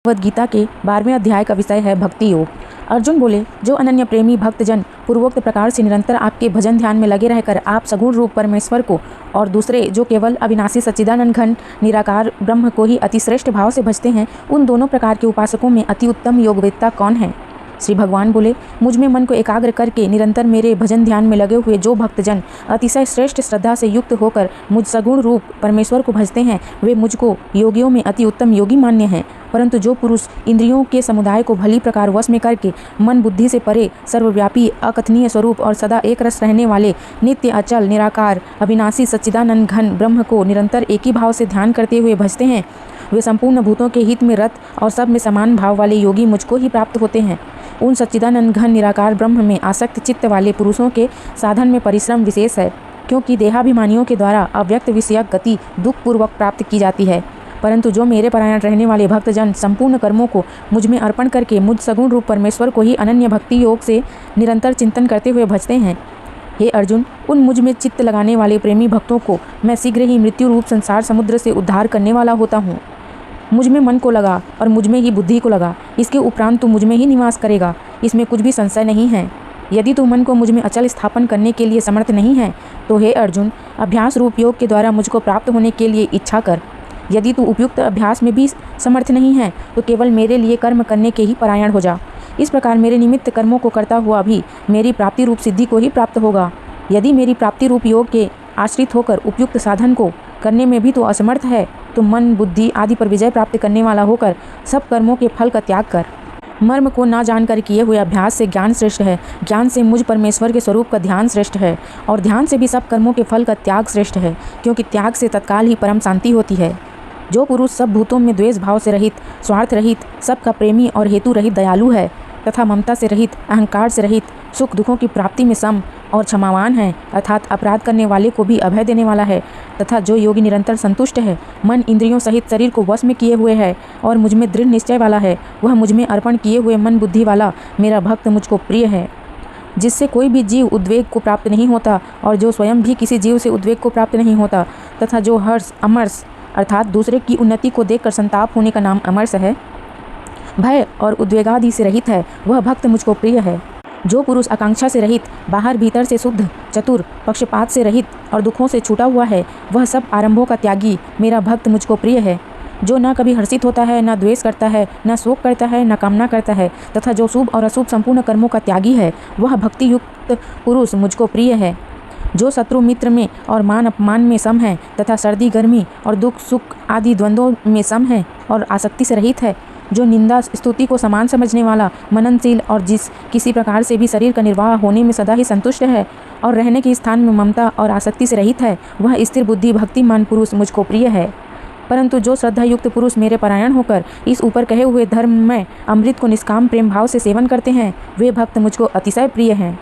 भगवद गीता के 12वें अध्याय का विषय है भक्ति योग। अर्जुन बोले, जो अनन्य प्रेमी भक्तजन पूर्वोक्त प्रकार से निरंतर आपके भजन ध्यान में लगे रहकर आप सगुण रूप परमेश्वर को और दूसरे जो केवल अविनाशी सच्चिदानंद घन निराकार ब्रह्म को ही अतिश्रेष्ठ भाव से भजते हैं, उन दोनों प्रकार के उपासकों में अति उत्तम योगवेत्ता कौन है? श्री भगवान बोले, मुझ में मन को एकाग्र करके निरंतर मेरे भजन ध्यान में लगे हुए जो भक्तजन अतिशय श्रेष्ठ श्रद्धा से युक्त होकर मुझ सगुण रूप परमेश्वर को भजते हैं, वे मुझको योगियों में अति उत्तम योगी मान्य हैं। परंतु जो पुरुष इंद्रियों के समुदाय को भली प्रकार वश में करके मन बुद्धि से परे सर्वव्यापी अकथनीय स्वरूप और सदा एक रस रहने वाले नित्य अचल निराकार अविनाशी सच्चिदानंद घन ब्रह्म को निरंतर एक ही भाव से ध्यान करते हुए भजते हैं, वे संपूर्ण भूतों के हित में रत और सब में समान भाव वाले योगी मुझको ही प्राप्त होते हैं। उन सच्चिदानंद घन निराकार ब्रह्म में आसक्त चित्त वाले पुरुषों के साधन में परिश्रम विशेष है, क्योंकि देहाभिमानियों के द्वारा अव्यक्त विषयक गति दुखपूर्वक प्राप्त की जाती है। परंतु जो मेरे परायण रहने वाले भक्तजन संपूर्ण कर्मों को मुझ में अर्पण करके मुझ सगुण रूप परमेश्वर को ही अनन्य भक्ति योग से निरंतर चिंतन करते हुए भजते हैं, हे अर्जुन, उन मुझ में चित्त लगाने वाले प्रेमी भक्तों को मैं शीघ्र ही मृत्यु रूप संसार समुद्र से उद्धार करने वाला होता हूँ। मुझ में मन को लगा और मुझ में ही बुद्धि को लगा, इसके उपरांत तू मुझ में ही निवास करेगा, इसमें कुछ भी संशय नहीं है। यदि तू मन को मुझ में अचल स्थापन करने के लिए समर्थ नहीं है, तो हे अर्जुन, अभ्यास रूप योग के द्वारा मुझको प्राप्त होने के लिए इच्छा कर। यदि तू उपयुक्त अभ्यास में भी समर्थ नहीं है, तो केवल मेरे लिए कर्म करने के ही परायण हो जा। इस प्रकार मेरे निमित्त कर्मों को करता हुआ भी मेरी प्राप्ति रूप सिद्धि को ही प्राप्त होगा। यदि मेरी प्राप्ति रूप योग के आश्रित होकर उपयुक्त साधन को करने में भी तो असमर्थ है, तो मन बुद्धि आदि पर विजय प्राप्त करने वाला होकर सब कर्मों के फल का त्याग कर। मर्म को ना जानकर किए हुए अभ्यास से ज्ञान श्रेष्ठ है, ज्ञान से मुझ परमेश्वर के स्वरूप का ध्यान श्रेष्ठ है, और ध्यान से भी सब कर्मों के फल का त्याग श्रेष्ठ है, क्योंकि त्याग से तत्काल ही परम शांति होती है। जो पुरुष सब भूतों में द्वेष भाव से रहित, स्वार्थ रहित, सबका प्रेमी और हेतु रहित दयालु है, तथा ममता से रहित, अहंकार से रहित, सुख दुखों की प्राप्ति में सम और क्षमावान है, अर्थात अपराध करने वाले को भी अभय देने वाला है, तथा जो योगी निरंतर संतुष्ट है, मन इंद्रियों सहित शरीर को वश में किए हुए है और मुझ में दृढ़ निश्चय वाला है, वह मुझ में अर्पण किए हुए मन बुद्धि वाला मेरा भक्त मुझको प्रिय है। जिससे कोई भी जीव उद्वेग को प्राप्त नहीं होता और जो स्वयं भी किसी जीव से उद्वेग को प्राप्त नहीं होता, तथा जो हर्ष अमर्ष अर्थात दूसरे की उन्नति को देखकर संताप होने का नाम अमर्ष है, भय और उद्वेगादि से रहित है, वह भक्त मुझको प्रिय है। जो पुरुष आकांक्षा से रहित, बाहर भीतर से शुद्ध, चतुर, पक्षपात से रहित और दुखों से छूटा हुआ है, वह सब आरंभों का त्यागी मेरा भक्त मुझको प्रिय है। जो न कभी हर्षित होता है, न द्वेष करता है, न शोक करता है, न कामना करता है, तथा जो शुभ और अशुभ संपूर्ण कर्मों का त्यागी है, वह भक्ति युक्त पुरुष मुझको प्रिय है। जो शत्रु मित्र में और मान अपमान में सम है, तथा सर्दी गर्मी और दुख सुख आदि द्वंद्वों में सम है और आसक्ति से रहित है, जो निंदा स्तुति को समान समझने वाला, मननशील और जिस किसी प्रकार से भी शरीर का निर्वाह होने में सदा ही संतुष्ट है और रहने के स्थान में ममता और आसक्ति से रहित है, वह स्थिर बुद्धि भक्तिमान पुरुष मुझको प्रिय है। परंतु जो श्रद्धा युक्त पुरुष मेरे परायण होकर इस ऊपर कहे हुए धर्म में अमृत को निष्काम प्रेम भाव से सेवन करते हैं, वे भक्त मुझको अतिशय प्रिय हैं।